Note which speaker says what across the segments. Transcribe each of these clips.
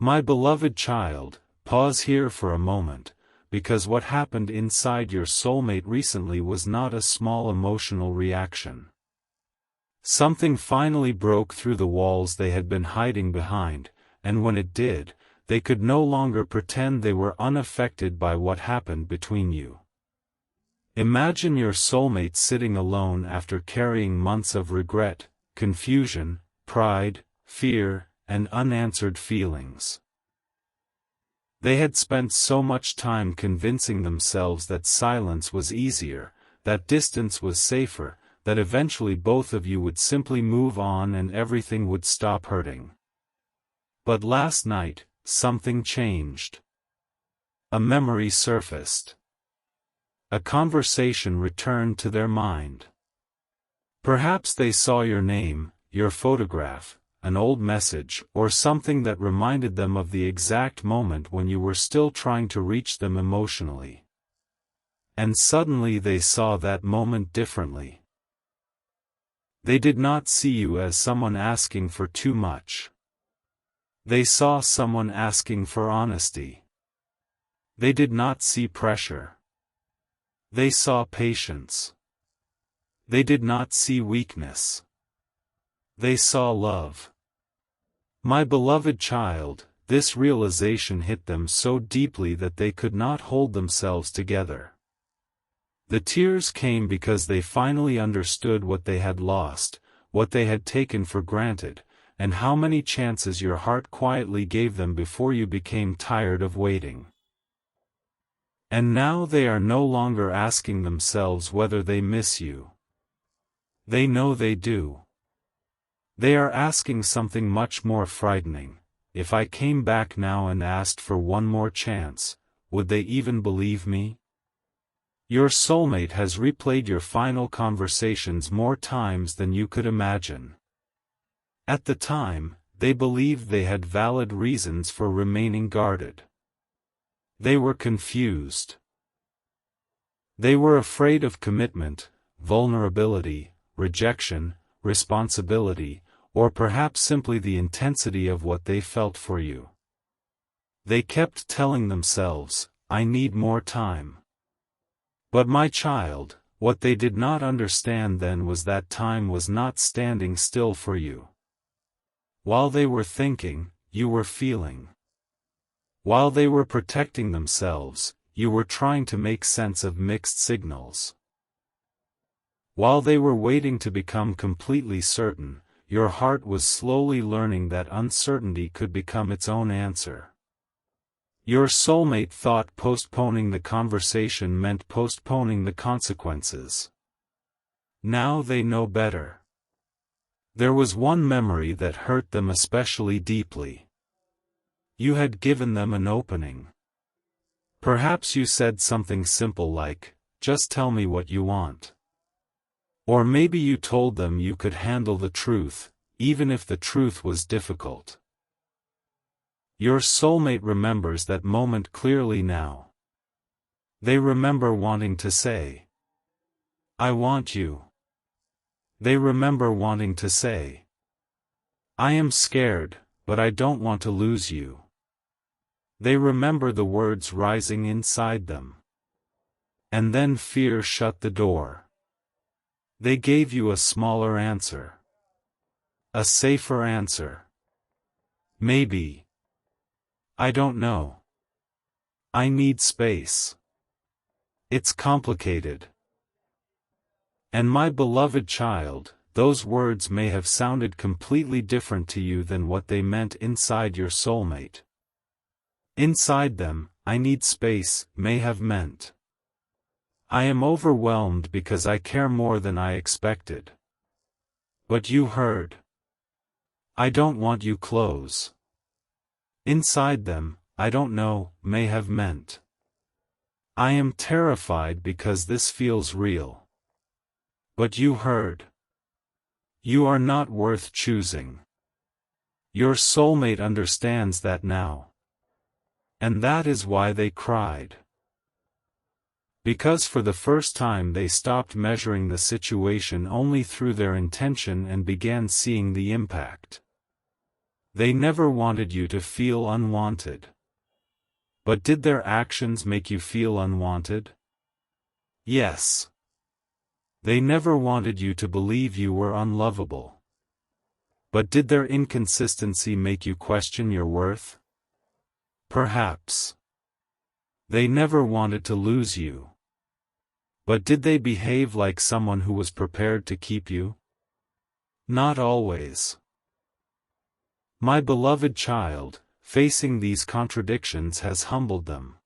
Speaker 1: My beloved child, pause here for a moment, because what happened inside your soulmate recently was not a small emotional reaction. Something finally broke through the walls they had been hiding behind, and when it did, they could no longer pretend they were unaffected by what happened between you. Imagine your soulmate sitting alone after carrying months of regret, confusion, pride, fear, and unanswered feelings. They had spent so much time convincing themselves that silence was easier, that distance was safer, that eventually both of you would simply move on and everything would stop hurting. But last night, something changed. A memory surfaced. A conversation returned to their mind. Perhaps they saw your name, your photograph, an old message, or something that reminded them of the exact moment when you were still trying to reach them emotionally. And suddenly they saw that moment differently. They did not see you as someone asking for too much. They saw someone asking for honesty. They did not see pressure. They saw patience. They did not see weakness. They saw love. My beloved child, this realization hit them so deeply that they could not hold themselves together. The tears came because they finally understood what they had lost, what they had taken for granted, and how many chances your heart quietly gave them before you became tired of waiting. And now they are no longer asking themselves whether they miss you. They know they do. They are asking something much more frightening: if I came back now and asked for one more chance, would they even believe me? Your soulmate has replayed your final conversations more times than you could imagine. At the time, they believed they had valid reasons for remaining guarded. They were confused. They were afraid of commitment, vulnerability, rejection, responsibility, or perhaps simply the intensity of what they felt for you. They kept telling themselves, I need more time. But my child, what they did not understand then was that time was not standing still for you. While they were thinking, you were feeling. While they were protecting themselves, you were trying to make sense of mixed signals. While they were waiting to become completely certain, your heart was slowly learning that uncertainty could become its own answer. Your soulmate thought postponing the conversation meant postponing the consequences. Now they know better. There was one memory that hurt them especially deeply. You had given them an opening. Perhaps you said something simple like, just tell me what you want. Or maybe you told them you could handle the truth, even if the truth was difficult. Your soulmate remembers that moment clearly now. They remember wanting to say, I want you. They remember wanting to say, I am scared, but I don't want to lose you. They remember the words rising inside them. And then fear shut the door. They gave you a smaller answer. A safer answer. Maybe. I don't know. I need space. It's complicated. And my beloved child, those words may have sounded completely different to you than what they meant inside your soulmate. Inside them, I need space, may have meant, I am overwhelmed because I care more than I expected. But you heard, I don't want you close. Inside them, I don't know, may have meant, I am terrified because this feels real. But you heard, you are not worth choosing. Your soulmate understands that now. And that is why they cried. Because for the first time they stopped measuring the situation only through their intention and began seeing the impact. They never wanted you to feel unwanted. But did their actions make you feel unwanted? Yes. They never wanted you to believe you were unlovable. But did their inconsistency make you question your worth? Perhaps. They never wanted to lose you. But did they behave like someone who was prepared to keep you? Not always. My beloved child, facing these contradictions has humbled them.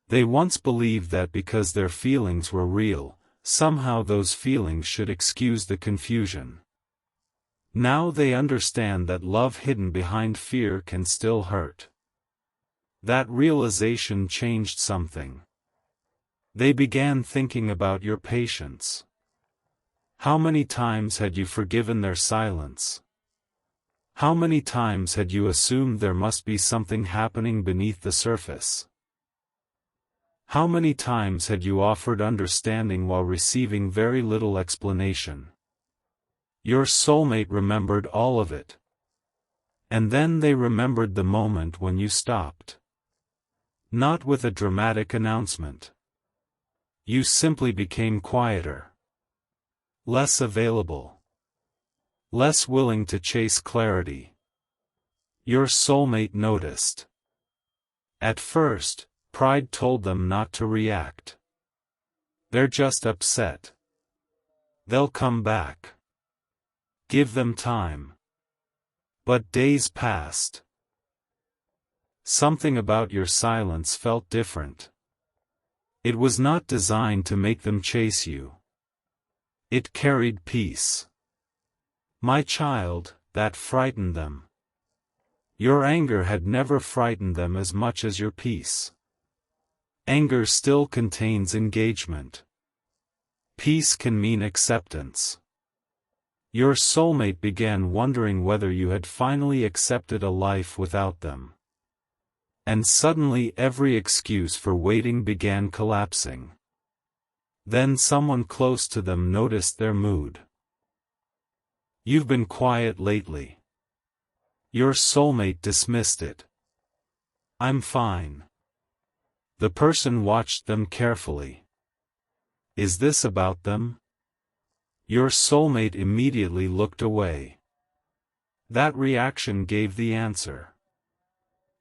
Speaker 1: They once believed that because their feelings were real, somehow those feelings should excuse the confusion. Now they understand that love hidden behind fear can still hurt. That realization changed something. They began thinking about your patience. How many times had you forgiven their silence? How many times had you assumed there must be something happening beneath the surface? How many times had you offered understanding while receiving very little explanation? Your soulmate remembered all of it. And then they remembered the moment when you stopped. Not with a dramatic announcement. You simply became quieter. Less available. Less willing to chase clarity. Your soulmate noticed. At first, pride told them not to react. They're just upset. They'll come back. Give them time. But days passed. Something about your silence felt different. It was not designed to make them chase you. It carried peace. My child, that frightened them. Your anger had never frightened them as much as your peace. Anger still contains engagement. Peace can mean acceptance. Your soulmate began wondering whether you had finally accepted a life without them. And suddenly every excuse for waiting began collapsing. Then someone close to them noticed their mood. You've been quiet lately. Your soulmate dismissed it. I'm fine. The person watched them carefully. Is this about them? Your soulmate immediately looked away. That reaction gave the answer.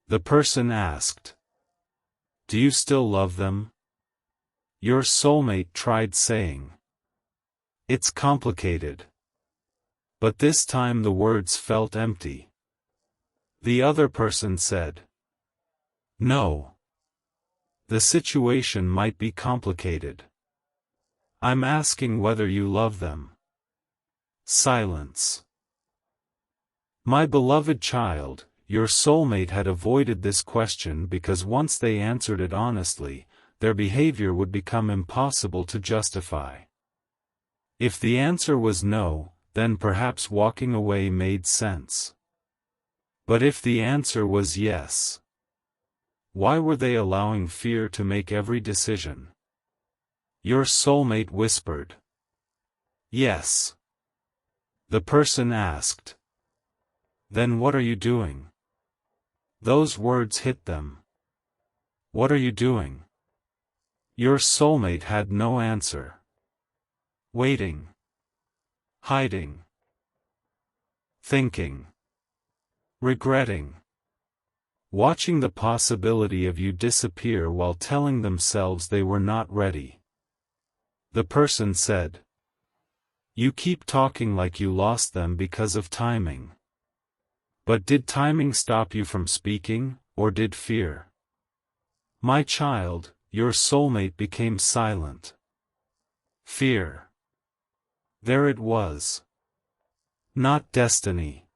Speaker 1: The person asked, "Do you still love them?" Your soulmate tried saying, "It's complicated." But this time the words felt empty. The other person said, "No. The situation might be complicated. I'm asking whether you love them." Silence. My beloved child, your soulmate had avoided this question because once they answered it honestly, their behavior would become impossible to justify. If the answer was no, then perhaps walking away made sense. But if the answer was yes, why were they allowing fear to make every decision? Your soulmate whispered, "Yes." The person asked, "Then what are you doing?" Those words hit them. What are you doing? Your soulmate had no answer. Waiting. Hiding. Thinking. Regretting. Watching the possibility of you disappear while telling themselves they were not ready. The person said, "You keep talking like you lost them because of timing. But did timing stop you from speaking, or did fear?" My child, your soulmate became silent. Fear. There it was. Not destiny.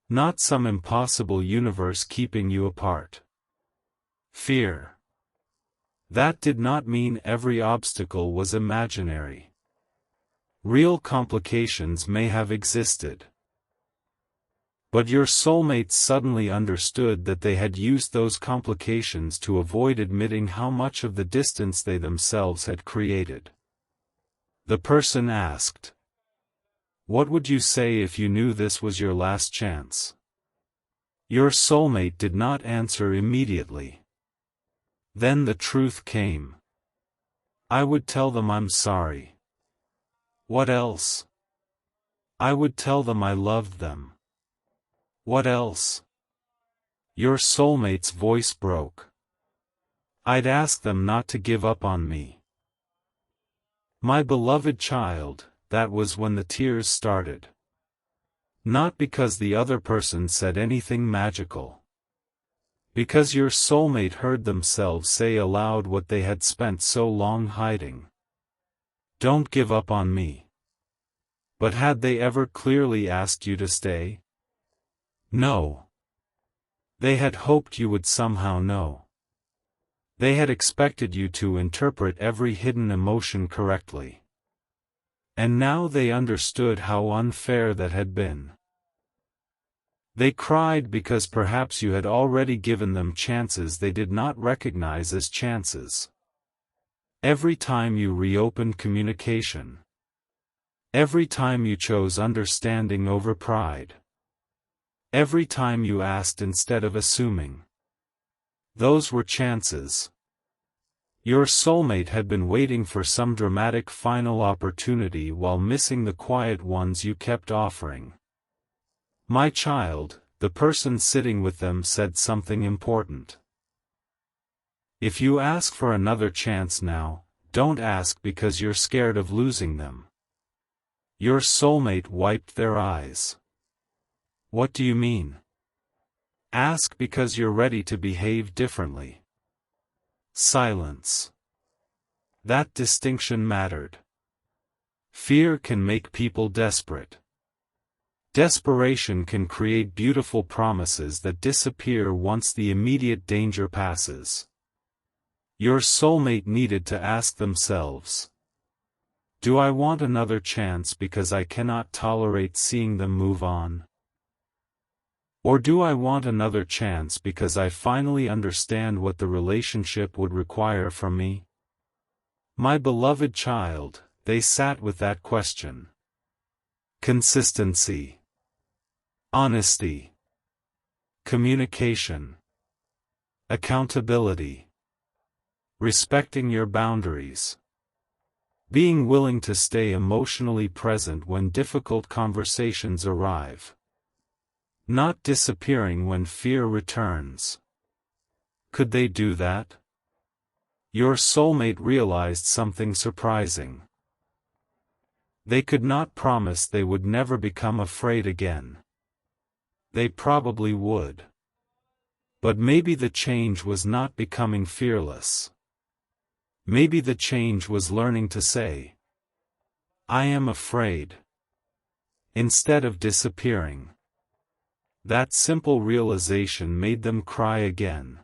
Speaker 1: Not some impossible universe keeping you apart. Fear. That did not mean every obstacle was imaginary. Real complications may have existed. But your soulmates suddenly understood that they had used those complications to avoid admitting how much of the distance they themselves had created. The person asked, "What would you say if you knew this was your last chance?" Your soulmate did not answer immediately. Then the truth came. I would tell them I'm sorry. What else? I would tell them I loved them. What else? Your soulmate's voice broke. I'd ask them not to give up on me. My beloved child, that was when the tears started. Not because the other person said anything magical. Because your soulmate heard themselves say aloud what they had spent so long hiding. Don't give up on me. But had they ever clearly asked you to stay? No. They had hoped you would somehow know. They had expected you to interpret every hidden emotion correctly. And now they understood how unfair that had been. They cried because perhaps you had already given them chances they did not recognize as chances. Every time you reopened communication. Every time you chose understanding over pride. Every time you asked instead of assuming. Those were chances. Your soulmate had been waiting for some dramatic final opportunity while missing the quiet ones you kept offering. My child, the person sitting with them said something important. If you ask for another chance now, don't ask because you're scared of losing them. Your soulmate wiped their eyes. What do you mean? Ask because you're ready to behave differently. Silence. That distinction mattered. Fear can make people desperate. Desperation can create beautiful promises that disappear once the immediate danger passes. Your soulmate needed to ask themselves. Do I want another chance because I cannot tolerate seeing them move on? Or do I want another chance because I finally understand what the relationship would require from me? My beloved child, they sat with that question. Consistency. Honesty. Communication. Accountability. Respecting your boundaries. Being willing to stay emotionally present when difficult conversations arrive. Not disappearing when fear returns. Could they do that? Your soulmate realized something surprising. They could not promise they would never become afraid again. They probably would. But maybe the change was not becoming fearless. Maybe the change was learning to say, I am afraid, instead of disappearing. That simple realization made them cry again.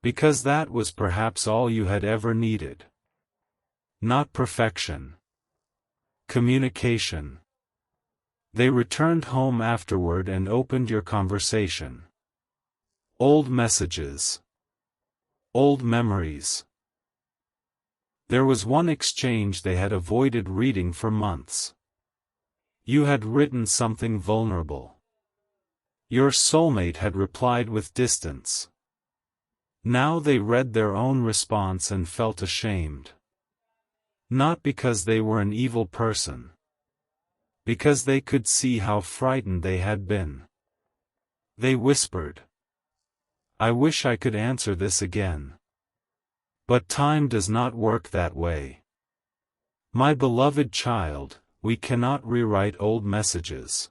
Speaker 1: Because that was perhaps all you had ever needed. Not perfection. Communication. They returned home afterward and opened your conversation. Old messages. Old memories. There was one exchange they had avoided reading for months. You had written something vulnerable. Your soulmate had replied with distance. Now they read their own response and felt ashamed. Not because they were an evil person. Because they could see how frightened they had been. They whispered, I wish I could answer this again. But time does not work that way. My beloved child, we cannot rewrite old messages.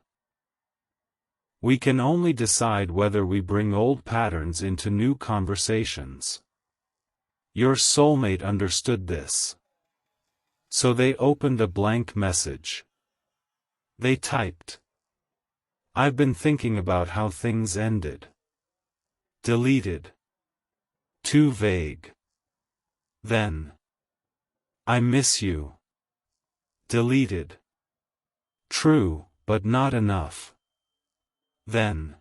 Speaker 1: We can only decide whether we bring old patterns into new conversations. Your soulmate understood this. So they opened a blank message. They typed, I've been thinking about how things ended. Deleted. Too vague. Then. I miss you. Deleted. True, but not enough. Then.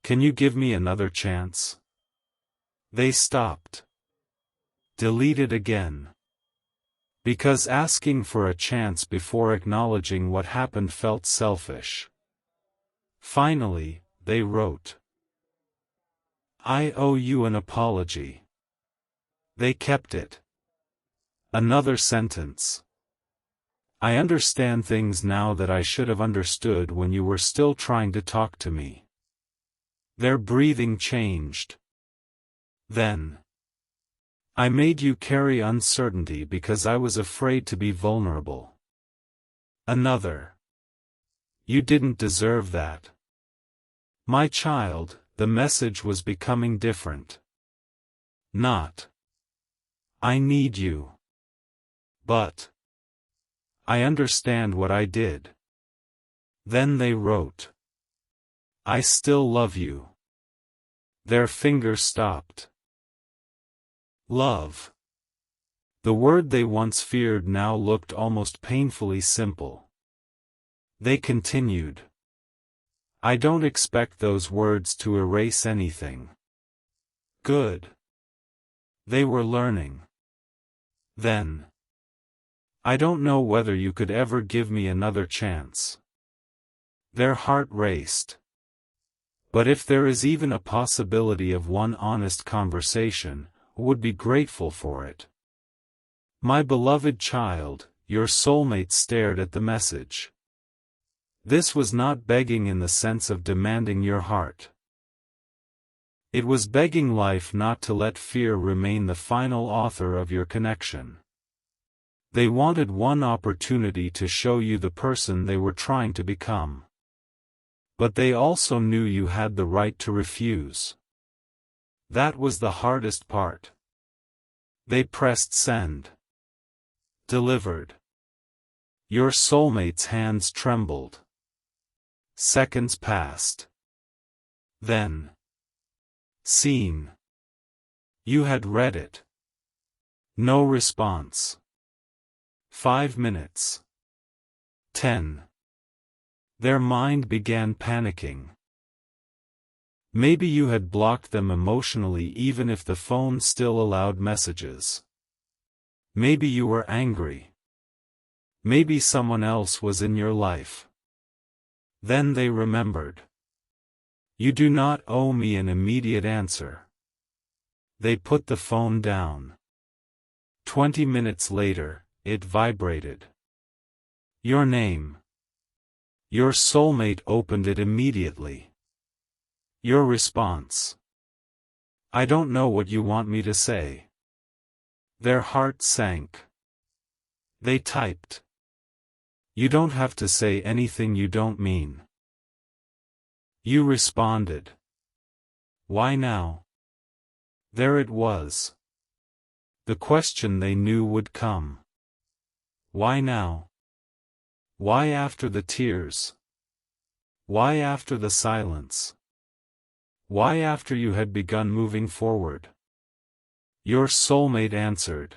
Speaker 1: Can you give me another chance? They stopped. Deleted again. Because asking for a chance before acknowledging what happened felt selfish. Finally, they wrote. I owe you an apology. They kept it. Another sentence. I understand things now that I should have understood when you were still trying to talk to me. Their breathing changed. Then. I made you carry uncertainty because I was afraid to be vulnerable. Another. You didn't deserve that. My child, the message was becoming different. Not. I need you. But. I understand what I did. Then they wrote. I still love you. Their fingers stopped. Love. The word they once feared now looked almost painfully simple. They continued. I don't expect those words to erase anything. Good. They were learning. Then. I don't know whether you could ever give me another chance. Their heart raced. But if there is even a possibility of one honest conversation, I would be grateful for it. My beloved child, your soulmate stared at the message. This was not begging in the sense of demanding your heart. It was begging life not to let fear remain the final author of your connection. They wanted one opportunity to show you the person they were trying to become. But they also knew you had the right to refuse. That was the hardest part. They pressed send. Delivered. Your soulmate's hands trembled. Seconds passed. Then. Seen. You had read it. No response. 5 minutes. 10. Their mind began panicking. Maybe you had blocked them emotionally even if the phone still allowed messages. Maybe you were angry. Maybe someone else was in your life. Then they remembered. You do not owe me an immediate answer. They put the phone down. 20 minutes later, it vibrated. Your name. Your soulmate opened it immediately. Your response. I don't know what you want me to say. Their heart sank. They typed. You don't have to say anything you don't mean. You responded. Why now? There it was. The question they knew would come. Why now? Why after the tears? Why after the silence? Why after you had begun moving forward? Your soulmate answered.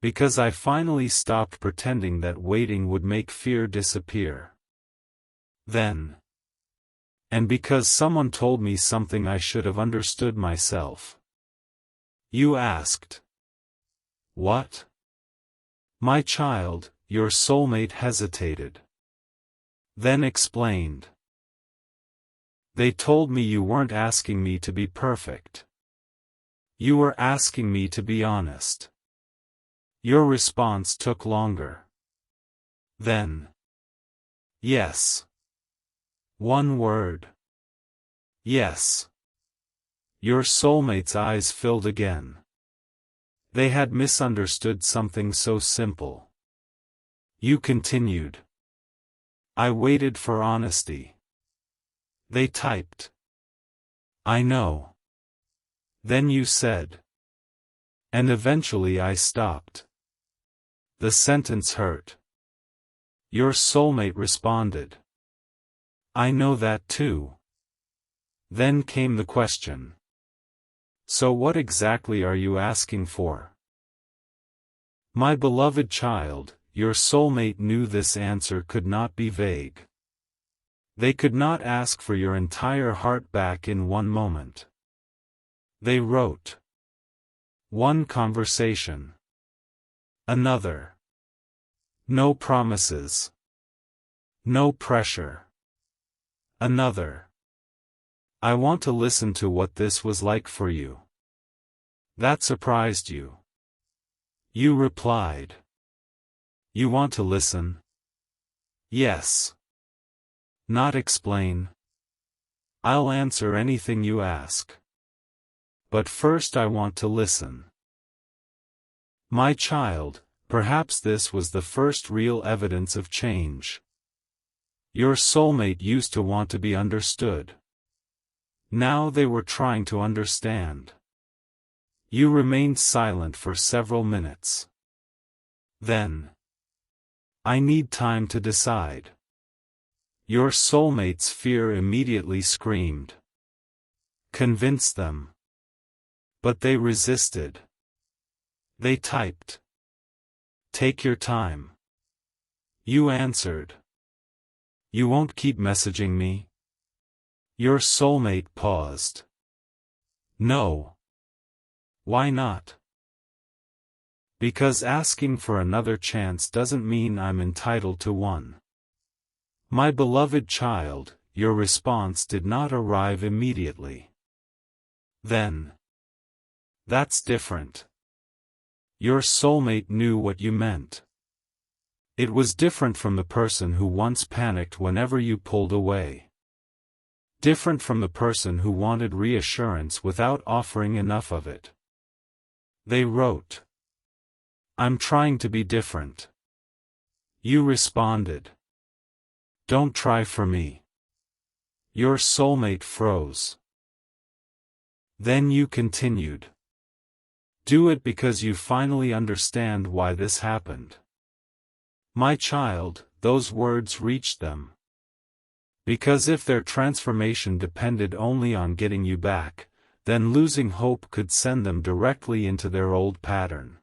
Speaker 1: Because I finally stopped pretending that waiting would make fear disappear. Then. And because someone told me something I should have understood myself. You asked. What? My child, your soulmate hesitated. Then explained. They told me you weren't asking me to be perfect. You were asking me to be honest. Your response took longer. Then. Yes. One word. Yes. Your soulmate's eyes filled again. They had misunderstood something so simple. You continued. I waited for honesty. They typed. I know. Then you said. And eventually I stopped. The sentence hurt. Your soulmate responded. I know that too. Then came the question. So what exactly are you asking for? My beloved child, your soulmate knew this answer could not be vague. They could not ask for your entire heart back in one moment. They wrote. One conversation. Another. No promises. No pressure. Another. I want to listen to what this was like for you. That surprised you. You replied. You want to listen? Yes. Not explain. I'll answer anything you ask. But first I want to listen. My child, perhaps this was the first real evidence of change. Your soulmate used to want to be understood. Now they were trying to understand. You remained silent for several minutes. Then, I need time to decide. Your soulmate's fear immediately screamed. Convince them. But they resisted. They typed. Take your time. You answered. You won't keep messaging me? Your soulmate paused. No. Why not? Because asking for another chance doesn't mean I'm entitled to one. My beloved child, your response did not arrive immediately. Then. That's different. Your soulmate knew what you meant. It was different from the person who once panicked whenever you pulled away. Different from the person who wanted reassurance without offering enough of it. They wrote. I'm trying to be different. You responded. Don't try for me. Your soulmate froze. Then you continued. Do it because you finally understand why this happened. My child, those words reached them. Because if their transformation depended only on getting you back, then losing hope could send them directly into their old pattern.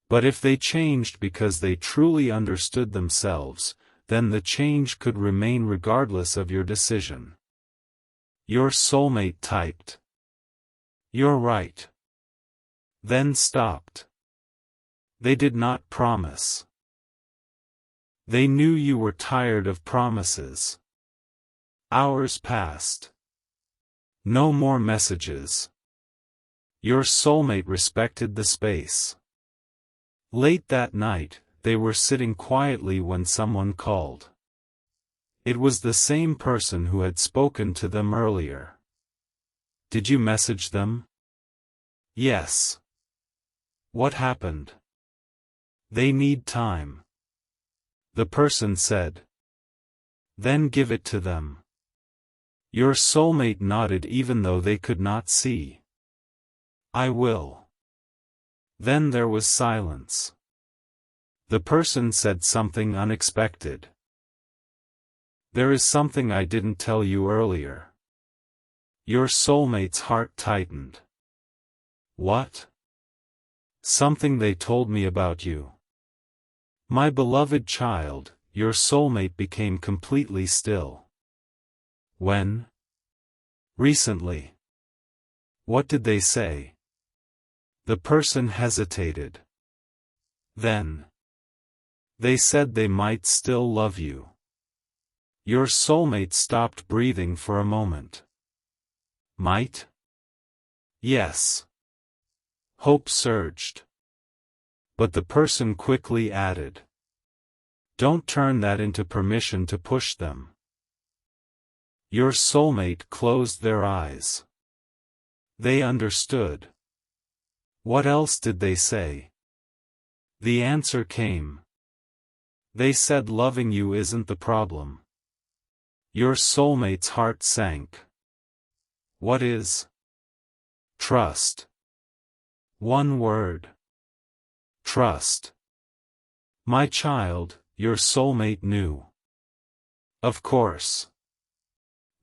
Speaker 1: But if they changed because they truly understood themselves, then the change could remain regardless of your decision. Your soulmate typed. You're right. Then stopped. They did not promise. They knew you were tired of promises. Hours passed. No more messages. Your soulmate respected the space. Late that night, they were sitting quietly when someone called. It was the same person who had spoken to them earlier. Did you message them? Yes. What happened? They need time. The person said. Then give it to them. Your soulmate nodded even though they could not see. I will. Then there was silence. The person said something unexpected. There is something I didn't tell you earlier. Your soulmate's heart tightened. What? Something they told me about you. My beloved child, your soulmate became completely still. When? Recently. What did they say? The person hesitated. Then. They said they might still love you. Your soulmate stopped breathing for a moment. Might? Yes. Hope surged. But the person quickly added. Don't turn that into permission to push them. Your soulmate closed their eyes. They understood. What else did they say? The answer came. They said loving you isn't the problem. Your soulmate's heart sank. What is? Trust. One word. Trust. My child, your soulmate knew. Of course.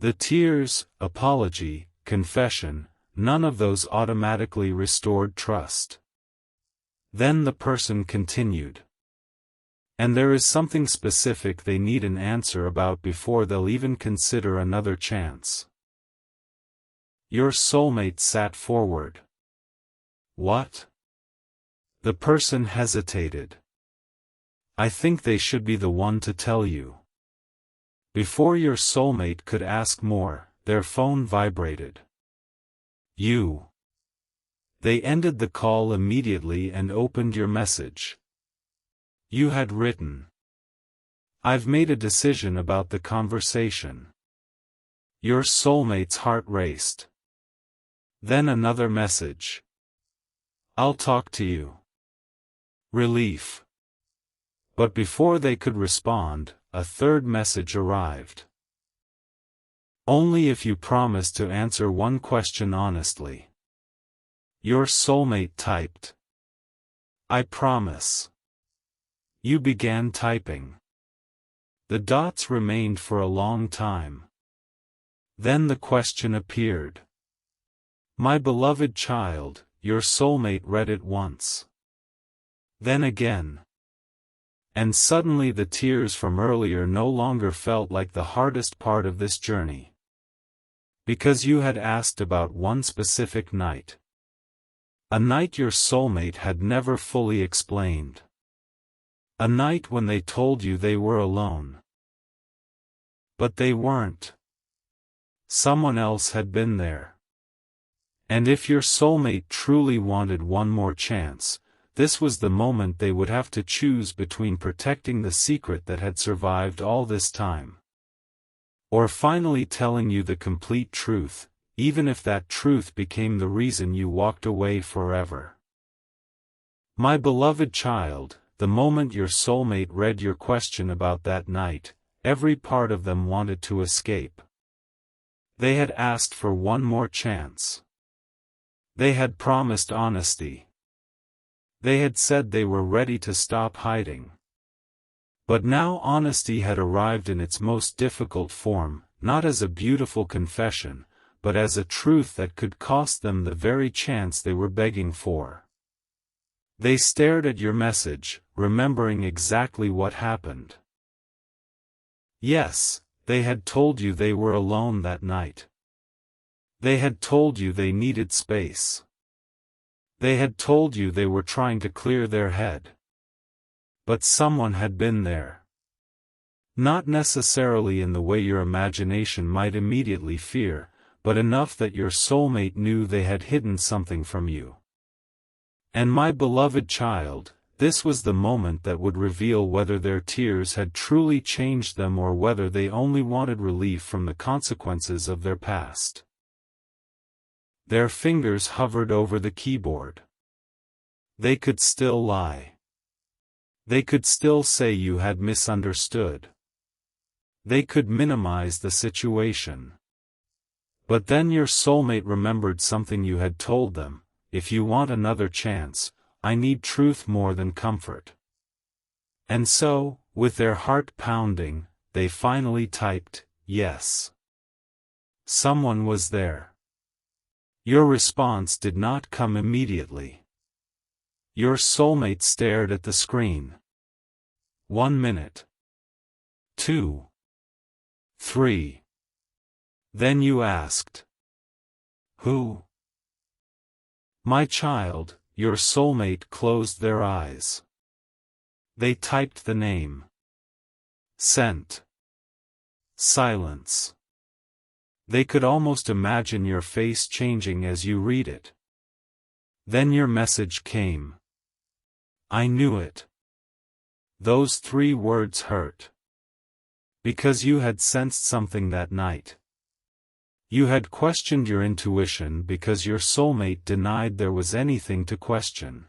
Speaker 1: The tears, apology, confession, none of those automatically restored trust. Then the person continued. And there is something specific they need an answer about before they'll even consider another chance. Your soulmate sat forward. What? The person hesitated. I think they should be the one to tell you. Before your soulmate could ask more, their phone vibrated. You. They ended the call immediately and opened your message. You had written, "I've made a decision about the conversation." Your soulmate's heart raced. Then another message. "I'll talk to you." Relief. But before they could respond, a third message arrived. "Only if you promise to answer one question honestly." Your soulmate typed, "I promise." You began typing. The dots remained for a long time. Then the question appeared. "My beloved child," your soulmate read it once. Then again. And suddenly the tears from earlier no longer felt like the hardest part of this journey. Because you had asked about one specific night. A night your soulmate had never fully explained. A night when they told you they were alone. But they weren't. Someone else had been there. And if your soulmate truly wanted one more chance, this was the moment they would have to choose between protecting the secret that had survived all this time, or finally telling you the complete truth, even if that truth became the reason you walked away forever. My beloved child, the moment your soulmate read your question about that night, every part of them wanted to escape. They had asked for one more chance. They had promised honesty. They had said they were ready to stop hiding. But now honesty had arrived in its most difficult form, not as a beautiful confession, but as a truth that could cost them the very chance they were begging for. They stared at your message, remembering exactly what happened. Yes, they had told you they were alone that night. They had told you they needed space. They had told you they were trying to clear their head. But someone had been there. Not necessarily in the way your imagination might immediately fear, but enough that your soulmate knew they had hidden something from you. And my beloved child, this was the moment that would reveal whether their tears had truly changed them or whether they only wanted relief from the consequences of their past. Their fingers hovered over the keyboard. They could still lie. They could still say you had misunderstood. They could minimize the situation. But then your soulmate remembered something you had told them: "If you want another chance, I need truth more than comfort." And so, with their heart pounding, they finally typed, "Yes." Someone was there. Your response did not come immediately. Your soulmate stared at the screen. 1 minute. 2. 3. Then you asked, "Who?" My child, your soulmate closed their eyes. They typed the name. Sent. Silence. They could almost imagine your face changing as you read it. Then your message came. I knew it. Those 3 words hurt. Because you had sensed something that night. You had questioned your intuition because your soulmate denied there was anything to question.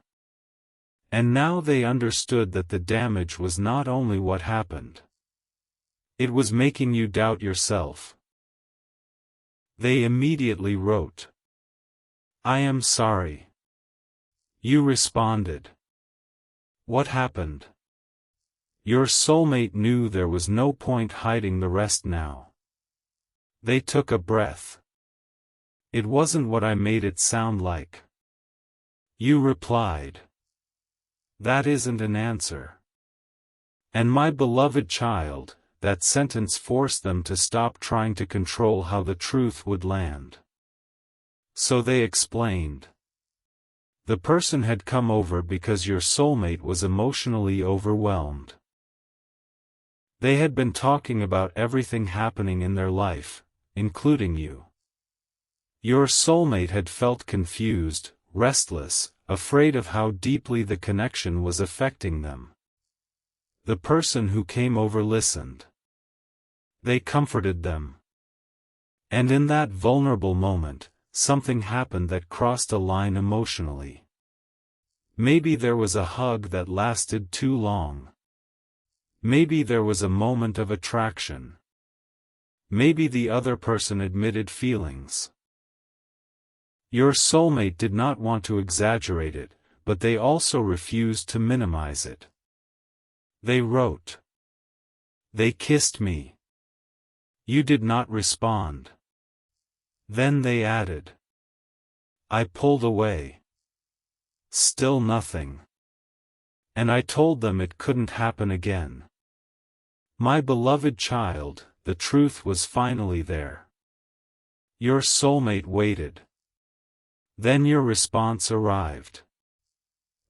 Speaker 1: And now they understood that the damage was not only what happened. It was making you doubt yourself. They immediately wrote, "I am sorry." You responded, "What happened?" Your soulmate knew there was no point hiding the rest now. They took a breath. "It wasn't what I made it sound like." You replied, "That isn't an answer." And my beloved child, that sentence forced them to stop trying to control how the truth would land. So they explained. The person had come over because your soulmate was emotionally overwhelmed. They had been talking about everything happening in their life, including you. Your soulmate had felt confused, restless, afraid of how deeply the connection was affecting them. The person who came over listened. They comforted them. And in that vulnerable moment, something happened that crossed a line emotionally. Maybe there was a hug that lasted too long. Maybe there was a moment of attraction. Maybe the other person admitted feelings. Your soulmate did not want to exaggerate it, but they also refused to minimize it. They wrote. They kissed me. You did not respond. Then they added. I pulled away. Still nothing. And I told them it couldn't happen again. My beloved child, the truth was finally there. Your soulmate waited. Then your response arrived.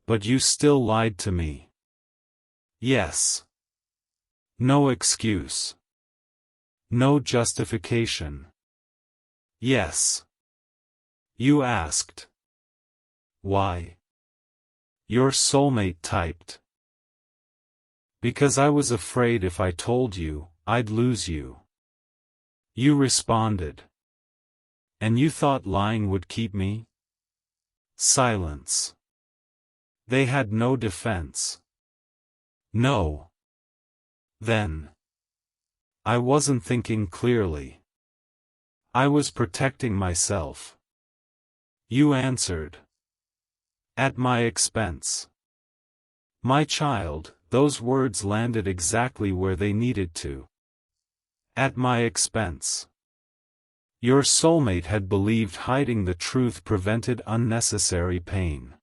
Speaker 1: But you still lied to me. Yes. No excuse. No justification. Yes. You asked. Why? Your soulmate typed. Because I was afraid if I told you, I'd lose you. You responded. And you thought lying would keep me? Silence. They had no defense. No. Then. I wasn't thinking clearly. I was protecting myself. You answered. At my expense. My child, those words landed exactly where they needed to. At my expense. Your soulmate had believed hiding the truth prevented unnecessary pain.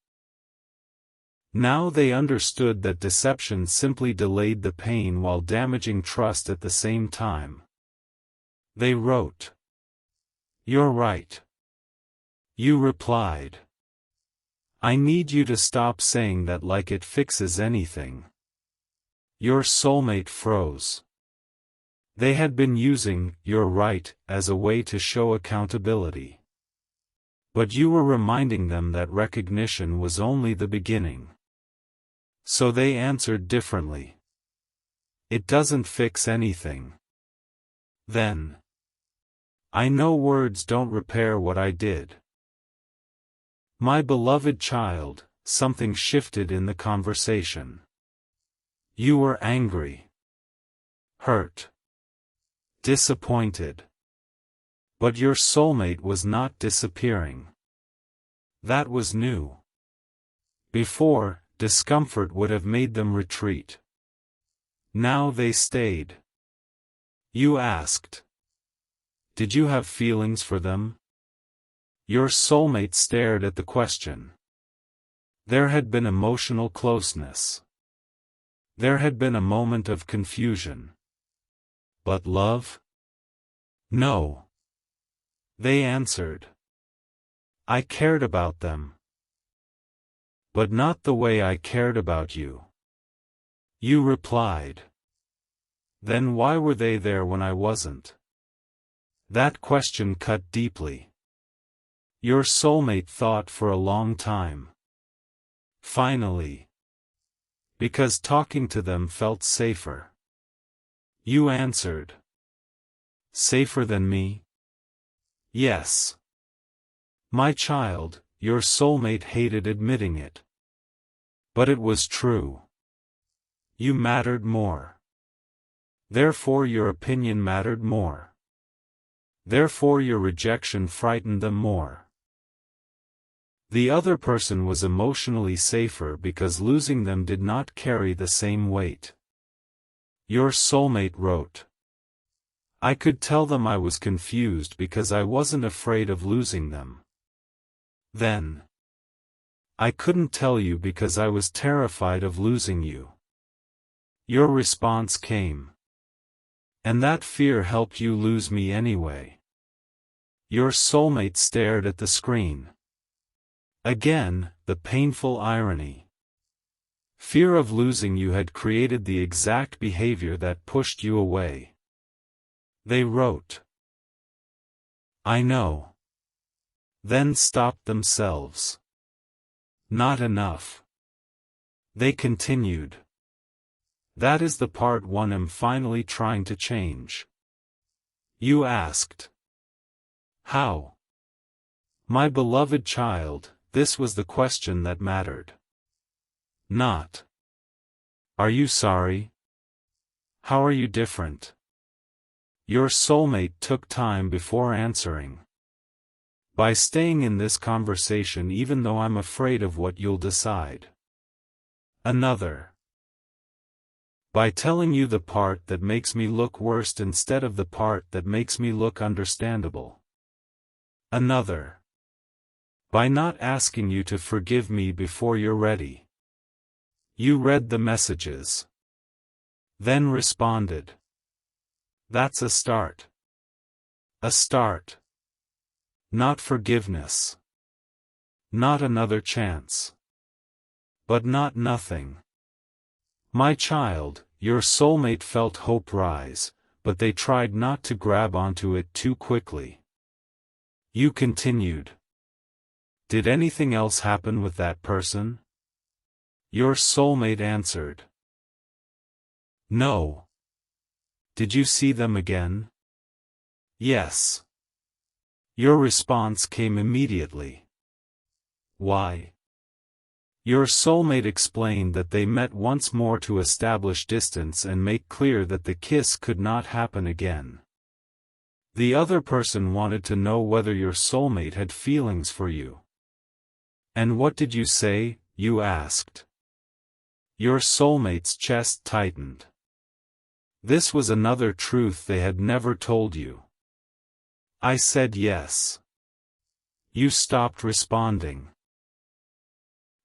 Speaker 1: Now they understood that deception simply delayed the pain while damaging trust at the same time. They wrote. You're right. You replied. I need you to stop saying that like it fixes anything. Your soulmate froze. They had been using "you're right" as a way to show accountability. But you were reminding them that recognition was only the beginning. So they answered differently. It doesn't fix anything. Then. I know words don't repair what I did. My beloved child, something shifted in the conversation. You were angry. Hurt. Disappointed. But your soulmate was not disappearing. That was new. Before, discomfort would have made them retreat. Now they stayed. You asked. Did you have feelings for them? Your soulmate stared at the question. There had been emotional closeness. There had been a moment of confusion. But love? No. They answered. I cared about them. But not the way I cared about you. You replied. Then why were they there when I wasn't? That question cut deeply. Your soulmate thought for a long time. Finally. Because talking to them felt safer. You answered. Safer than me? Yes. My child, your soulmate hated admitting it. But it was true. You mattered more. Therefore your opinion mattered more. Therefore your rejection frightened them more. The other person was emotionally safer because losing them did not carry the same weight. Your soulmate wrote. I could tell them I was confused because I wasn't afraid of losing them. Then. I couldn't tell you because I was terrified of losing you. Your response came. And that fear helped you lose me anyway. Your soulmate stared at the screen. Again, the painful irony. Fear of losing you had created the exact behavior that pushed you away. They wrote. I know. Then stopped themselves. Not enough. They continued. That is the part one am finally trying to change. You asked. How? My beloved child, this was the question that mattered. Not. Are you sorry? How are you different? Your soulmate took time before answering. By staying in this conversation even though I'm afraid of what you'll decide. Another. By telling you the part that makes me look worst instead of the part that makes me look understandable. Another. By not asking you to forgive me before you're ready. You read the messages. Then responded. That's a start. A start. Not forgiveness. Not another chance. But not nothing. My child, your soulmate felt hope rise, but they tried not to grab onto it too quickly. You continued. Did anything else happen with that person? Your soulmate answered. No. Did you see them again? Yes. Your response came immediately. Why? Your soulmate explained that they met once more to establish distance and make clear that the kiss could not happen again. The other person wanted to know whether your soulmate had feelings for you. And what did you say? You asked. Your soulmate's chest tightened. This was another truth they had never told you. I said yes. You stopped responding.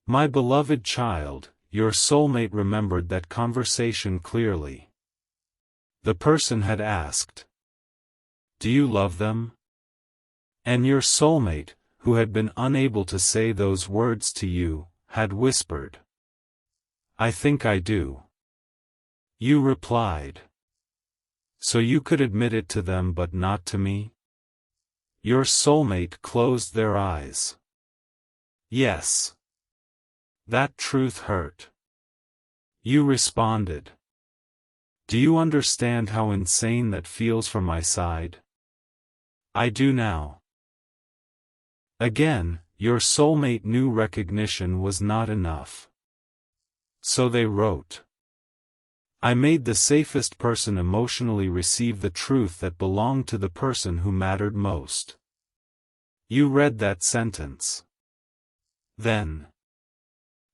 Speaker 1: My beloved child, your soulmate remembered that conversation clearly. The person had asked. Do you love them? And your soulmate, who had been unable to say those words to you, had whispered. I think I do. You replied. So you could admit it to them but not to me? Your soulmate closed their eyes. Yes. That truth hurt. You responded. Do you understand how insane that feels from my side? I do now. Again, your soulmate knew recognition was not enough. So they wrote. I made the safest person emotionally receive the truth that belonged to the person who mattered most. You read that sentence. Then.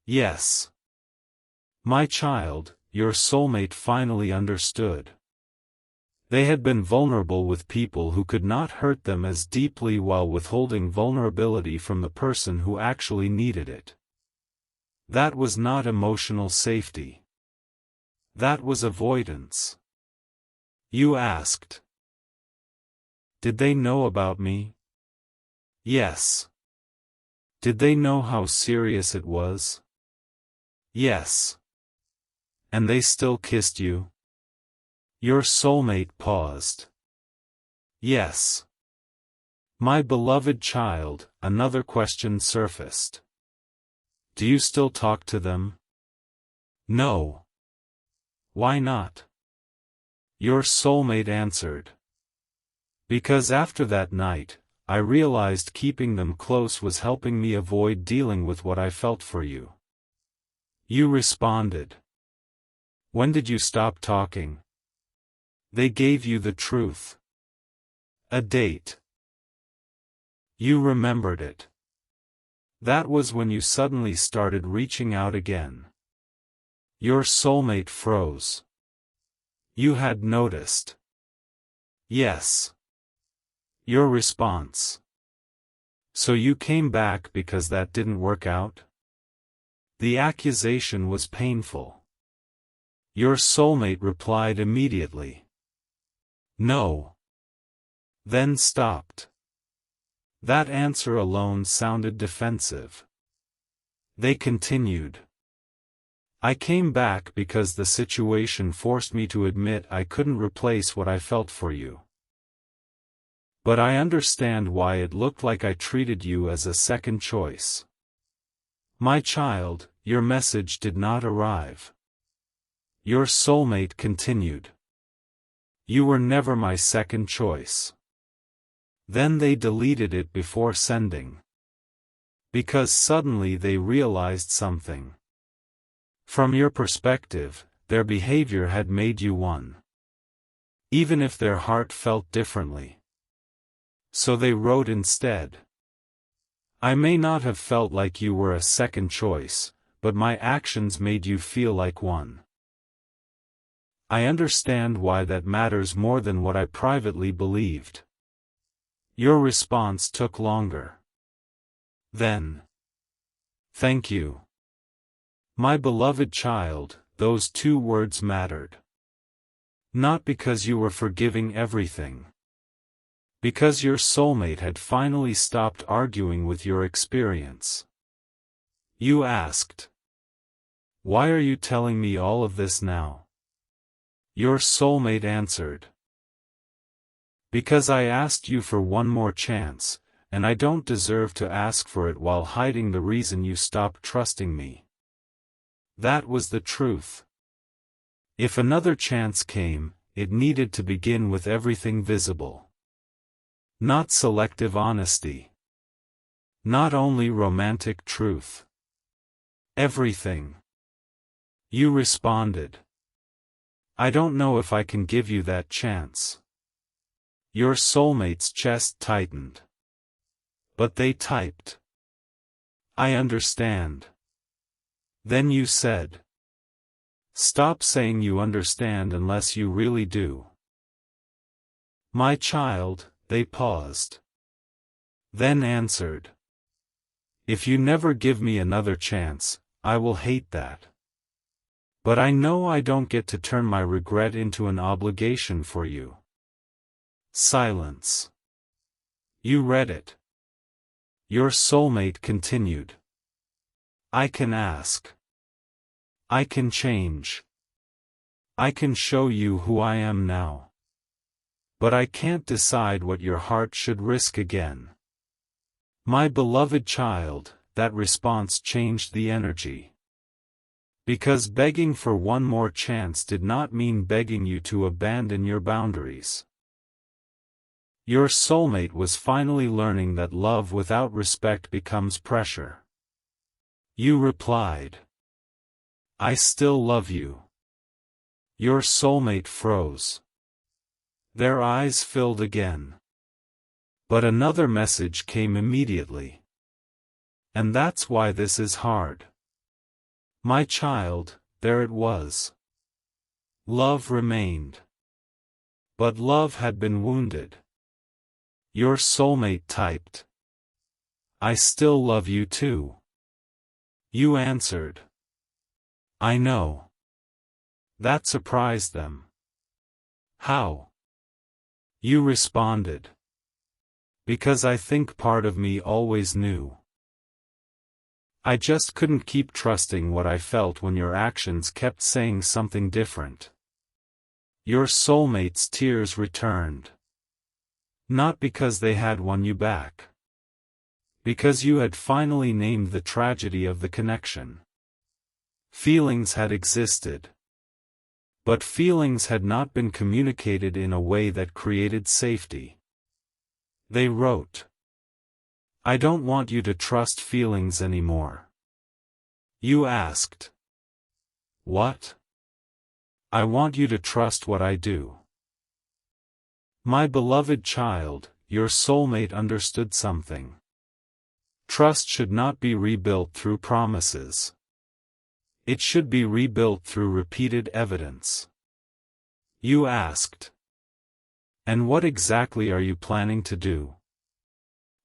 Speaker 1: Yes. My child, your soulmate finally understood. They had been vulnerable with people who could not hurt them as deeply while withholding vulnerability from the person who actually needed it. That was not emotional safety. That was avoidance. You asked. Did they know about me? Yes. Did they know how serious it was? Yes. And they still kissed you? Your soulmate paused. Yes. My beloved child, another question surfaced. Do you still talk to them? No. Why not? Your soulmate answered. Because after that night, I realized keeping them close was helping me avoid dealing with what I felt for you. You responded. When did you stop talking? They gave you the truth. A date. You remembered it. That was when you suddenly started reaching out again. Your soulmate froze. You had noticed. Yes. Your response. So you came back because that didn't work out? The accusation was painful. Your soulmate replied immediately. No. Then stopped. That answer alone sounded defensive. They continued. I came back because the situation forced me to admit I couldn't replace what I felt for you. But I understand why it looked like I treated you as a second choice. My child, your message did not arrive. Your soulmate continued. You were never my second choice. Then they deleted it before sending. Because suddenly they realized something. From your perspective, their behavior had made you one. Even if their heart felt differently. So they wrote instead. I may not have felt like you were a second choice, but my actions made you feel like one. I understand why that matters more than what I privately believed. Your response took longer. Then. Thank you. My beloved child, those 2 words mattered. Not because you were forgiving everything. Because your soulmate had finally stopped arguing with your experience. You asked. Why are you telling me all of this now? Your soulmate answered. Because I asked you for one more chance, and I don't deserve to ask for it while hiding the reason you stopped trusting me. That was the truth. If another chance came, it needed to begin with everything visible. Not selective honesty. Not only romantic truth. Everything. You responded. I don't know if I can give you that chance. Your soulmate's chest tightened. But they typed. I understand. Then you said. Stop saying you understand unless you really do. My child, they paused. Then answered. If you never give me another chance, I will hate that. But I know I don't get to turn my regret into an obligation for you. Silence. You read it. Your soulmate continued. I can ask. I can change. I can show you who I am now. But I can't decide what your heart should risk again. My beloved child, that response changed the energy. Because begging for one more chance did not mean begging you to abandon your boundaries. Your soulmate was finally learning that love without respect becomes pressure. You replied. I still love you. Your soulmate froze. Their eyes filled again. But another message came immediately. And that's why this is hard. My child, there it was. Love remained. But love had been wounded. Your soulmate typed. I still love you too. You answered. I know. That surprised them. How? You responded. Because I think part of me always knew. I just couldn't keep trusting what I felt when your actions kept saying something different. Your soulmate's tears returned. Not because they had won you back. Because you had finally named the tragedy of the connection. Feelings had existed. But feelings had not been communicated in a way that created safety. They wrote. I don't want you to trust feelings anymore. You asked. What? I want you to trust what I do. My beloved child, your soulmate understood something. Trust should not be rebuilt through promises. It should be rebuilt through repeated evidence. You asked. And what exactly are you planning to do?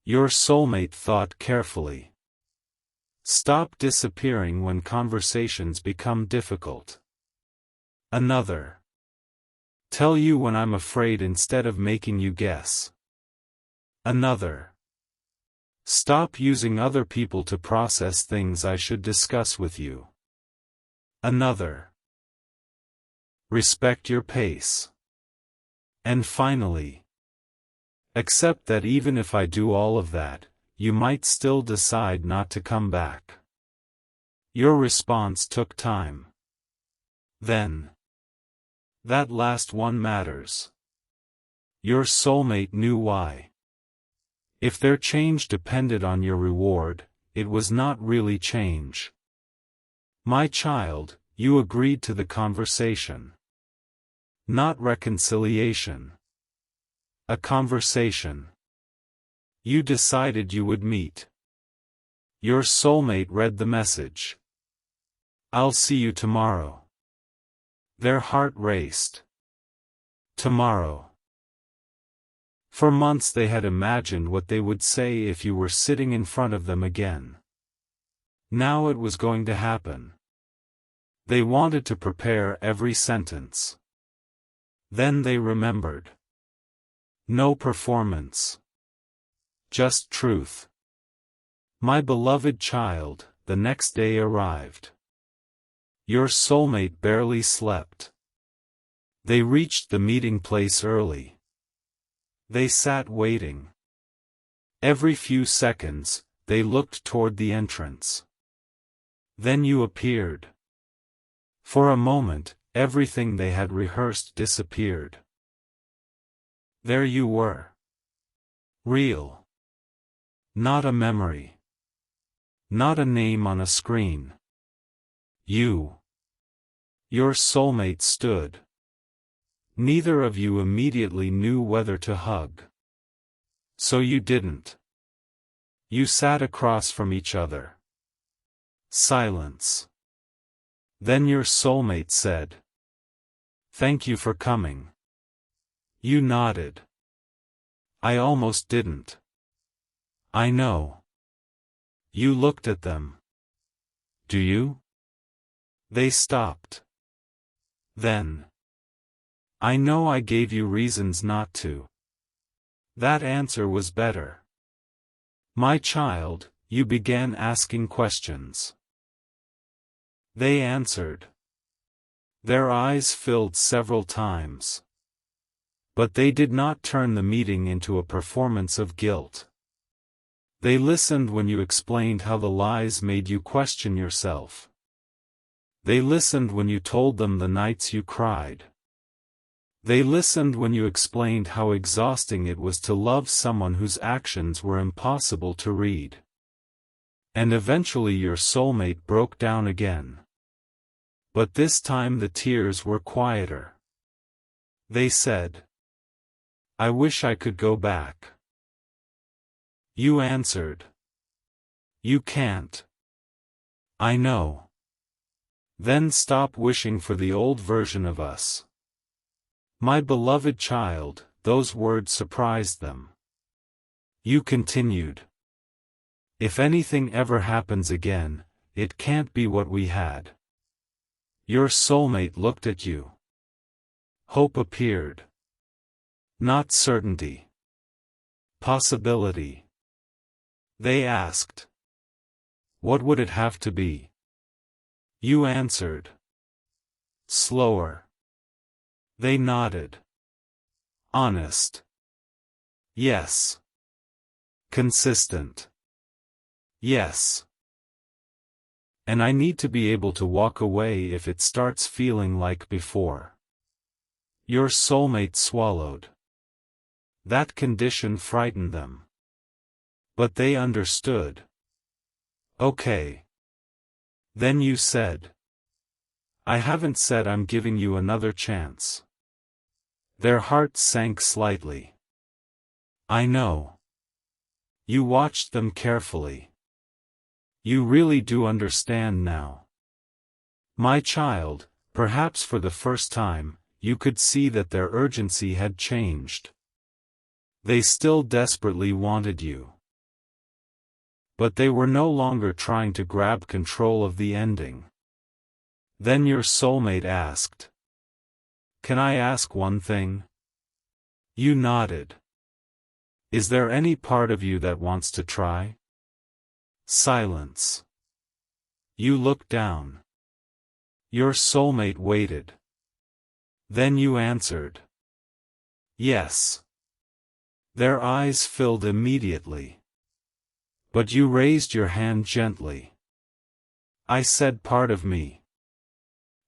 Speaker 1: Your soulmate thought carefully. Stop disappearing when conversations become difficult. Another. Tell you when I'm afraid instead of making you guess. Another. Stop using other people to process things I should discuss with you. Another. Respect your pace. And finally. Except that even if I do all of that, you might still decide not to come back. Your response took time. Then. That last one matters. Your soulmate knew why. If their change depended on your reward, it was not really change. My child, you agreed to the conversation. Not reconciliation. A conversation. You decided you would meet. Your soulmate read the message. I'll see you tomorrow. Their heart raced. Tomorrow. For months they had imagined what they would say if you were sitting in front of them again. Now it was going to happen. They wanted to prepare every sentence. Then they remembered. No performance. Just truth. My beloved child, the next day arrived. Your soulmate barely slept. They reached the meeting place early. They sat waiting. Every few seconds, they looked toward the entrance. Then you appeared. For a moment, everything they had rehearsed disappeared. There you were. Real. Not a memory. Not a name on a screen. You. Your soulmate stood. Neither of you immediately knew whether to hug. So you didn't. You sat across from each other. Silence. Then your soulmate said, "Thank you for coming." You nodded. I almost didn't. I know. You looked at them. Do you? They stopped. Then. I know I gave you reasons not to. That answer was better. My child, you began asking questions. They answered. Their eyes filled several times. But they did not turn the meeting into a performance of guilt. They listened when you explained how the lies made you question yourself. They listened when you told them the nights you cried. They listened when you explained how exhausting it was to love someone whose actions were impossible to read. And eventually your soulmate broke down again. But this time the tears were quieter. They said, "I wish I could go back." You answered, "You can't." I know. Then stop wishing for the old version of us. My beloved child, those words surprised them. You continued. If anything ever happens again, it can't be what we had. Your soulmate looked at you. Hope appeared. Not certainty. Possibility. They asked. What would it have to be? You answered. Slower. They nodded. Honest. Yes. Consistent. Yes. And I need to be able to walk away if it starts feeling like before. Your soulmate swallowed. That condition frightened them. But they understood. Okay. Then you said. I haven't said I'm giving you another chance. Their hearts sank slightly. I know. You watched them carefully. You really do understand now. My child, perhaps for the first time, you could see that their urgency had changed. They still desperately wanted you. But they were no longer trying to grab control of the ending. Then your soulmate asked. Can I ask one thing? You nodded. Is there any part of you that wants to try? Silence. You looked down. Your soulmate waited. Then you answered. Yes. Their eyes filled immediately. But you raised your hand gently. I said part of me.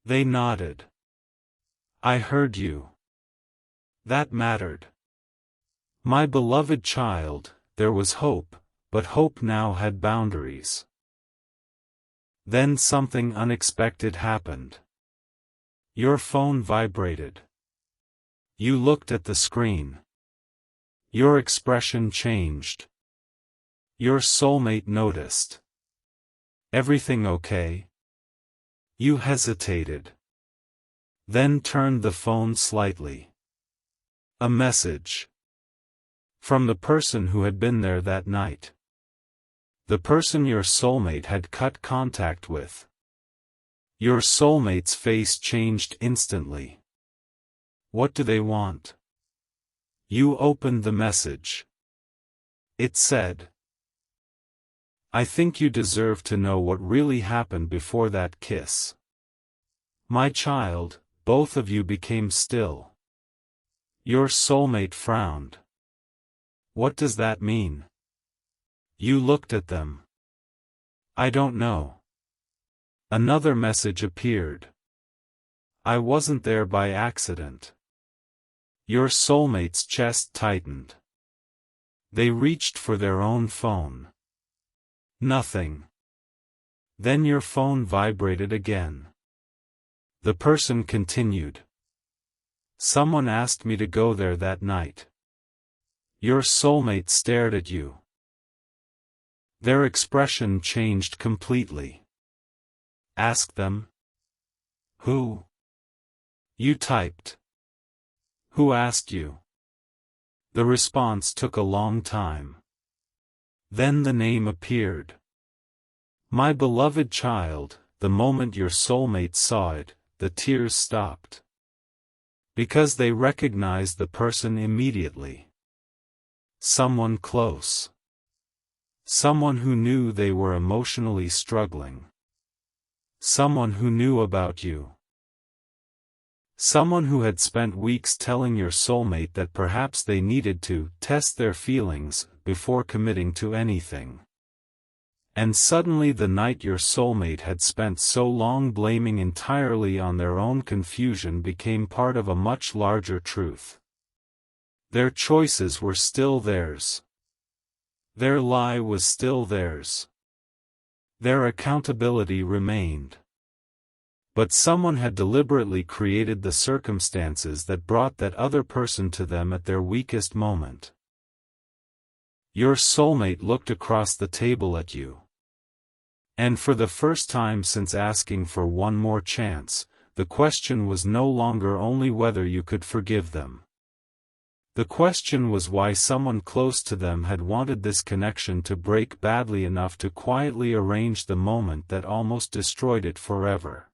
Speaker 1: They nodded. I heard you. That mattered. My beloved child, there was hope, but hope now had boundaries. Then something unexpected happened. Your phone vibrated. You looked at the screen. Your expression changed. Your soulmate noticed. Everything okay? You hesitated. Then turned the phone slightly. A message. From the person who had been there that night. The person your soulmate had cut contact with. Your soulmate's face changed instantly. What do they want? You opened the message. It said, I think you deserve to know what really happened before that kiss. My child, both of you became still. Your soulmate frowned. What does that mean? You looked at them. I don't know. Another message appeared. I wasn't there by accident. Your soulmate's chest tightened. They reached for their own phone. Nothing. Then your phone vibrated again. The person continued. Someone asked me to go there that night. Your soulmate stared at you. Their expression changed completely. Ask them. Who? You typed. Who asked you? The response took a long time. Then the name appeared. My beloved child, the moment your soulmate saw it, the tears stopped. Because they recognized the person immediately. Someone close. Someone who knew they were emotionally struggling. Someone who knew about you. Someone who had spent weeks telling your soulmate that perhaps they needed to test their feelings before committing to anything. And suddenly the night your soulmate had spent so long blaming entirely on their own confusion became part of a much larger truth. Their choices were still theirs. Their lie was still theirs. Their accountability remained. But someone had deliberately created the circumstances that brought that other person to them at their weakest moment. Your soulmate looked across the table at you. And for the first time since asking for one more chance, the question was no longer only whether you could forgive them. The question was why someone close to them had wanted this connection to break badly enough to quietly arrange the moment that almost destroyed it forever.